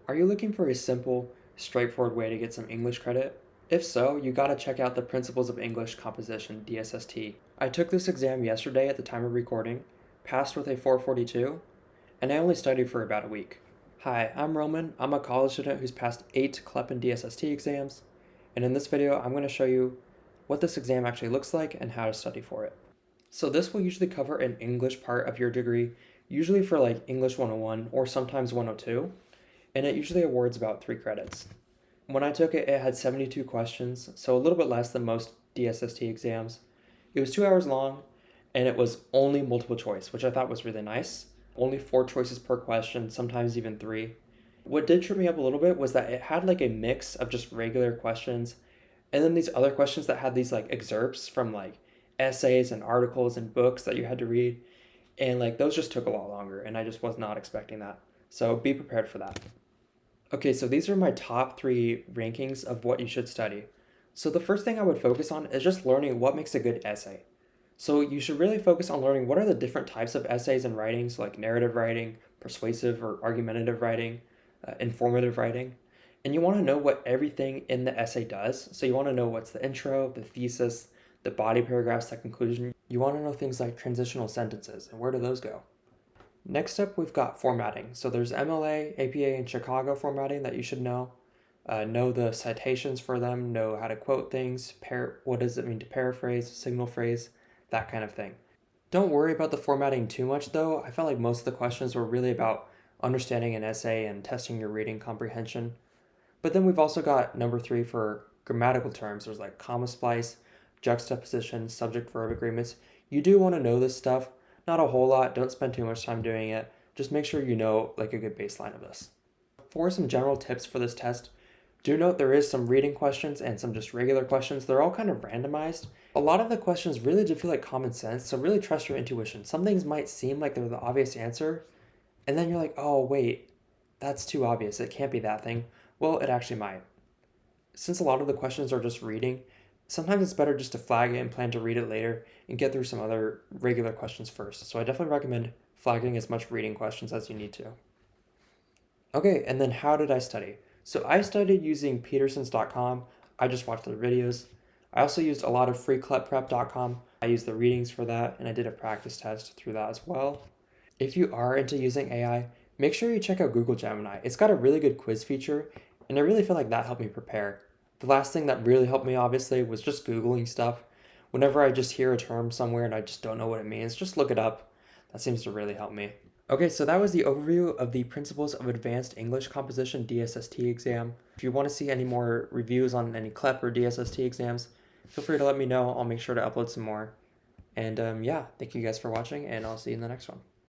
Are you looking for a simple, straightforward way to get some English credit? If so, you gotta check out the Principles of English Composition DSST. I took this exam yesterday at the time of recording, passed with a 442, and I only studied for about a week. Hi, I'm Roman. I'm a college student who's passed 8 CLEP and DSST exams, and in this video, I'm going to show you what this exam actually looks like and how to study for it. So this will usually cover an English part of your degree, usually for like English 101 or sometimes 102, and it usually awards about 3 credits. When I took it, it had 72 questions, so a little bit less than most DSST exams. It was 2 hours long, and it was only multiple choice, which I thought was really nice. Only 4 choices per question, sometimes even 3. What did trip me up a little bit was that it had like a mix of just regular questions, and then these other questions that had these like excerpts from like essays and articles and books that you had to read, and like those just took a lot longer, and I just was not expecting that. So be prepared for that. Okay, so these are my top 3 rankings of what you should study. So the first thing I would focus on is just learning what makes a good essay. So you should really focus on learning what are the different types of essays and writings, like narrative writing, persuasive or argumentative writing, informative writing. And you want to know what everything in the essay does. So you want to know what's the intro, the thesis, the body paragraphs, the conclusion. You want to know things like transitional sentences and where do those go. Next up, we've got formatting. So there's MLA, APA, and Chicago formatting that you should know. Know the citations for them, know how to quote things, what does it mean to paraphrase, signal phrase, that kind of thing. Don't worry about the formatting too much though. I felt like most of the questions were really about understanding an essay and testing your reading comprehension. But then we've also got number 3 for grammatical terms. There's like comma splice, juxtaposition, subject-verb agreements. You do want to know this stuff. Not a whole lot. Don't spend too much time doing it. Just make sure you know like a good baseline of this. For some general tips for this test, do note there is some reading questions and some just regular questions. They're all kind of randomized. A lot of the questions really do feel like common sense, so really trust your intuition. Some things might seem like they're the obvious answer, and then you're like, oh wait, that's too obvious. It can't be that thing. Well, it actually might. Since a lot of the questions are just reading, sometimes it's better just to flag it and plan to read it later and get through some other regular questions first. So I definitely recommend flagging as much reading questions as you need to. Okay, and then how did I study? So I studied using petersons.com. I just watched their videos. I also used a lot of freeclepprep.com. I used the readings for that, and I did a practice test through that as well. If you are into using AI, make sure you check out Google Gemini. It's got a really good quiz feature, and I really feel like that helped me prepare. The last thing that really helped me, obviously, was just Googling stuff. Whenever I just hear a term somewhere and I just don't know what it means, just look it up. That seems to really help me. Okay, so that was the overview of the Principles of Advanced English Composition DSST exam. If you want to see any more reviews on any CLEP or DSST exams, feel free to let me know. I'll make sure to upload some more. And yeah, thank you guys for watching, and I'll see you in the next one.